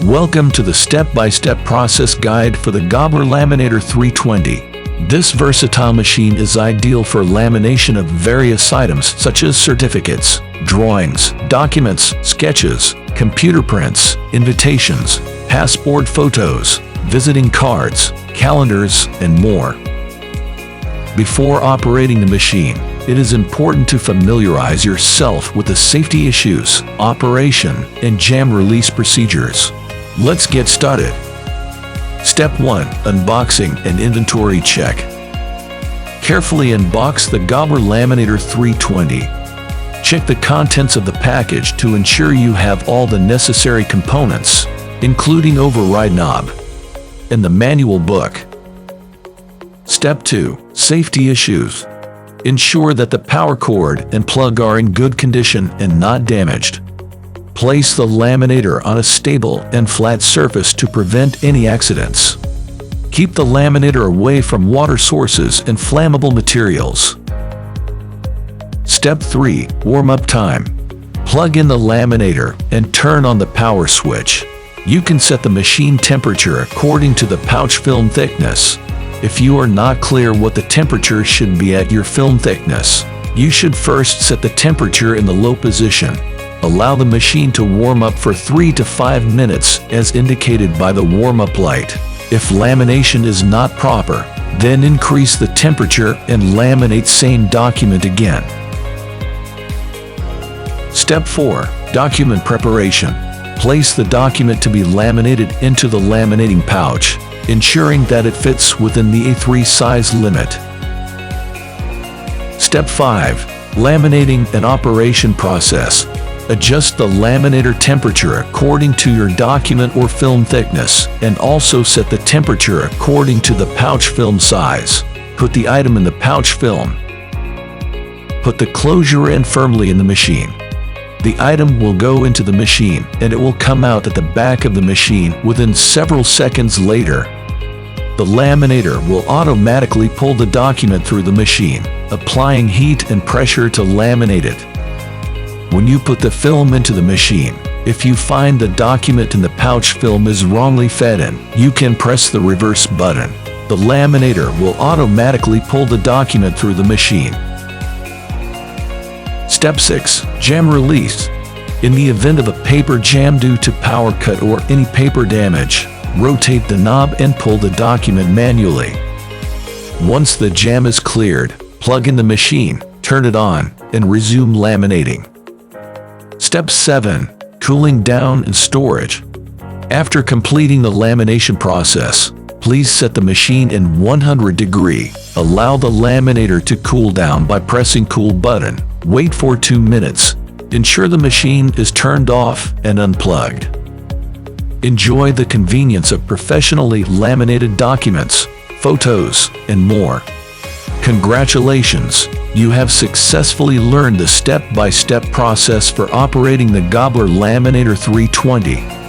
Welcome to the step-by-step process guide for the Gobbler Laminator 320. This versatile machine is ideal for lamination of various items such as certificates, drawings, documents, sketches, computer prints, invitations, passport photos, visiting cards, calendars, and more. Before operating the machine, it is important to familiarize yourself with the safety issues, operation, and jam release procedures. Let's get started. Step 1. Unboxing and inventory check. Carefully unbox the Gobbler Laminator 320. Check the contents of the package to ensure you have all the necessary components, including override knob and the manual book. Step 2. Safety issues. Ensure that the power cord and plug are in good condition and not damaged. Place the laminator on a stable and flat surface to prevent any accidents. Keep the laminator away from water sources and flammable materials. Step 3. Warm-up time. Plug in the laminator and turn on the power switch. You can set the machine temperature according to the pouch film thickness. If you are not clear what the temperature should be at your film thickness, you should first set the temperature in the low position. Allow the machine to warm up for 3 to 5 minutes as indicated by the warm-up light. If lamination is not proper, then increase the temperature and laminate same document again. Step 4. Document preparation. Place the document to be laminated into the laminating pouch, ensuring that it fits within the A3 size limit. Step 5. Laminating and operation process. Adjust the laminator temperature according to your document or film thickness, and also set the temperature according to the pouch film size. Put the item in the pouch film. Put the closure in firmly in the machine. The item will go into the machine and it will come out at the back of the machine within several seconds later. The laminator will automatically pull the document through the machine, applying heat and pressure to laminate it. When you put the film into the machine, if you find the document in the pouch film is wrongly fed in, you can press the reverse button. The laminator will automatically pull the document through the machine. Step 6. Jam release. In the event of a paper jam due to power cut or any paper damage, rotate the knob and pull the document manually. Once the jam is cleared, plug in the machine, turn it on, and resume laminating. Step 7. Cooling down and storage. After completing the lamination process, please set the machine in 100 degree. Allow the laminator to cool down by pressing cool button. Wait for 2 minutes. Ensure the machine is turned off and unplugged. Enjoy the convenience of professionally laminated documents, photos, and more. Congratulations! You have successfully learned the step-by-step process for operating the Gobbler Laminator 320.